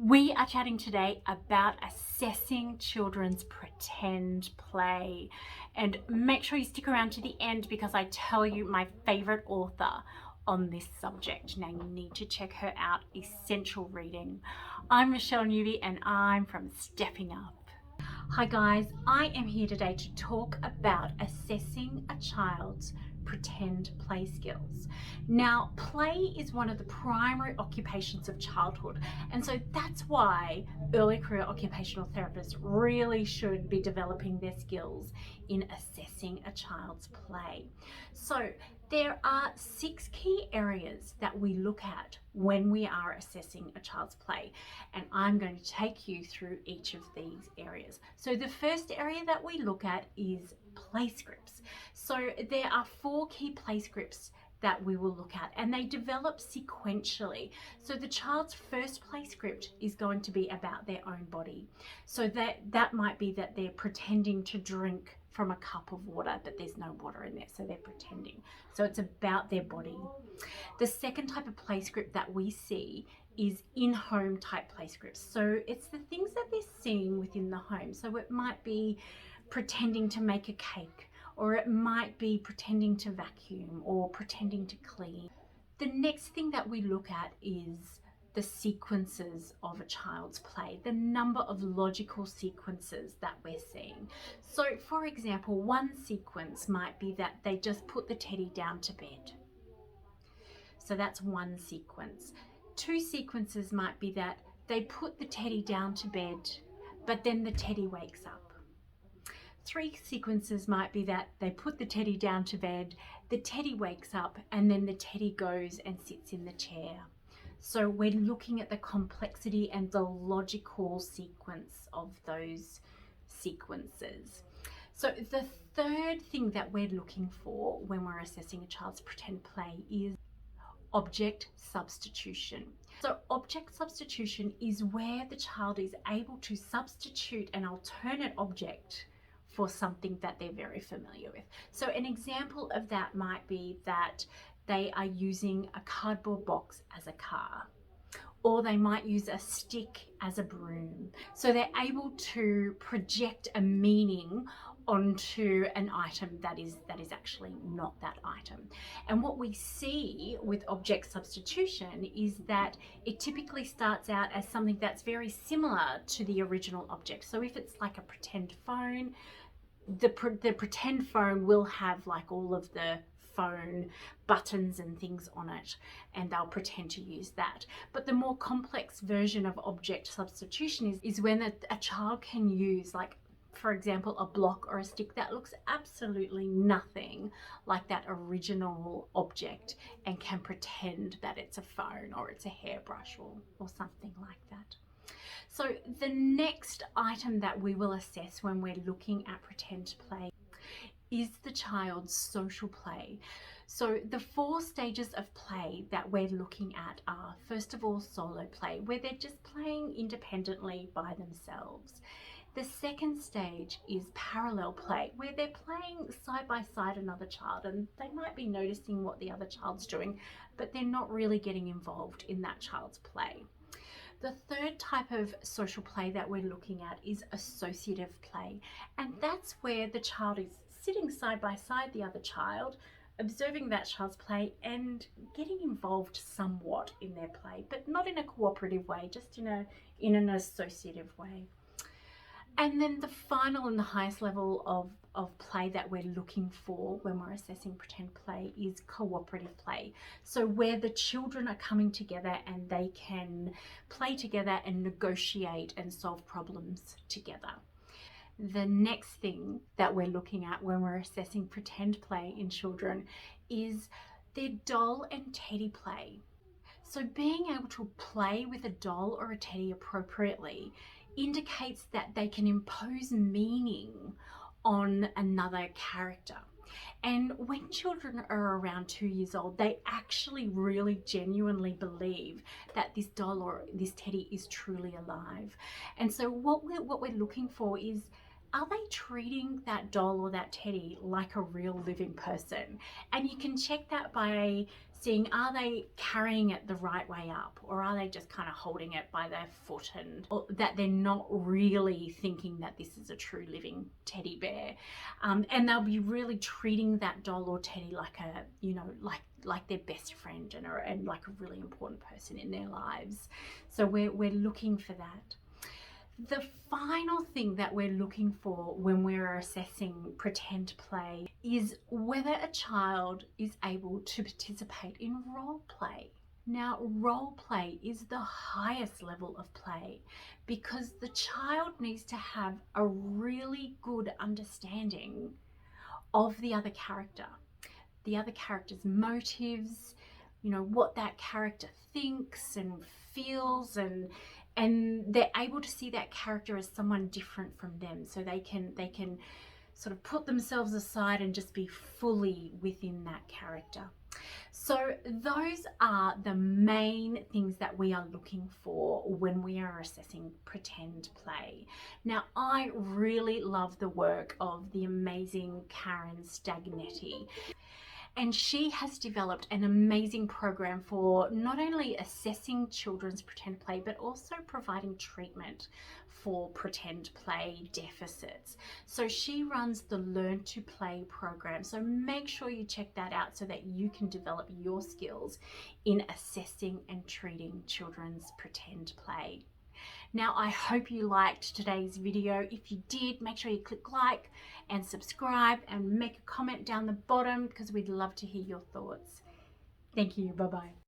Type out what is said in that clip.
We are chatting today about assessing children's pretend play. And make sure you stick around to the end because I tell you my favorite author on this subject. Now you need to check her out, Essential Reading. I'm Michelle Newby and I'm from Stepping Up. Hi guys, I am here today to talk about assessing a child's pretend play skills. Now, play is one of the primary occupations of childhood, and so that's why early career occupational therapists really should be developing their skills in assessing a child's play. So there are 6 key areas that we look at when we are assessing a child's play, and I'm going to take you through each of these areas. So the first area that we look at is play scripts. So there are 4 key play scripts that we will look at, and they develop sequentially. So the child's first play script is going to be about their own body. So that might be that they're pretending to drink from a cup of water, but there's no water in there, so they're pretending. So it's about their body. The second type of play script that we see is in-home type play scripts. So it's the things that they're seeing within the home. So it might be pretending to make a cake, or it might be pretending to vacuum or pretending to clean. The next thing that we look at is the sequences of a child's play, the number of logical sequences that we're seeing. So for example, one sequence might be that they just put the teddy down to bed. So that's one sequence. 2 sequences might be that they put the teddy down to bed, but then the teddy wakes up. 3 sequences might be that they put the teddy down to bed, the teddy wakes up, and then the teddy goes and sits in the chair. So we're looking at the complexity and the logical sequence of those sequences. So the third thing that we're looking for when we're assessing a child's pretend play is object substitution. So object substitution is where the child is able to substitute an alternate object for something that they're very familiar with. So an example of that might be that they are using a cardboard box as a car, or they might use a stick as a broom. So they're able to project a meaning onto an item that is actually not that item. And what we see with object substitution is that it typically starts out as something that's very similar to the original object. So if it's like a pretend phone, the pretend phone will have like all of the phone buttons and things on it, and they'll pretend to use that. But the more complex version of object substitution is when a child can use, like, for example, a block or a stick that looks absolutely nothing like that original object and can pretend that it's a phone or it's a hairbrush or something like that. So the next item that we will assess when we're looking at pretend play is the child's social play. So the 4 stages of play that we're looking at are, first of all, solo play, where they're just playing independently by themselves. The second stage is parallel play, where they're playing side by side another child, and they might be noticing what the other child's doing, but they're not really getting involved in that child's play. The third type of social play that we're looking at is associative play, and that's where the child is sitting side by side the other child, observing that child's play and getting involved somewhat in their play, but not in a cooperative way, just in an associative way. And then the final and the highest level of play that we're looking for when we're assessing pretend play is cooperative play. So where the children are coming together and they can play together and negotiate and solve problems together. The next thing that we're looking at when we're assessing pretend play in children is their doll and teddy play. So being able to play with a doll or a teddy appropriately indicates that they can impose meaning on another character. And when children are around 2 years old, they actually really genuinely believe that this doll or this teddy is truly alive. And so what we're looking for is, are they treating that doll or that teddy like a real living person? And you can check that by seeing, are they carrying it the right way up, or are they just kind of holding it by their foot, and or that they're not really thinking that this is a true living teddy bear. And they'll be really treating that doll or teddy like a, you know, like their best friend and like a really important person in their lives. So we're looking for that. The final thing that we're looking for when we're assessing pretend play is whether a child is able to participate in role play. Now, role play is the highest level of play because the child needs to have a really good understanding of the other character's motives, you know, what that character thinks and feels, and they're able to see that character as someone different from them, so they can sort of put themselves aside and just be fully within that character. So those are the main things that we are looking for when we are assessing pretend play. Now, I really love the work of the amazing Karen Stagnetti. And she has developed an amazing program for not only assessing children's pretend play, but also providing treatment for pretend play deficits. So she runs the Learn to Play program. So make sure you check that out so that you can develop your skills in assessing and treating children's pretend play. Now, I hope you liked today's video. If you did, make sure you click like and subscribe and make a comment down the bottom because we'd love to hear your thoughts. Thank you. Bye-bye.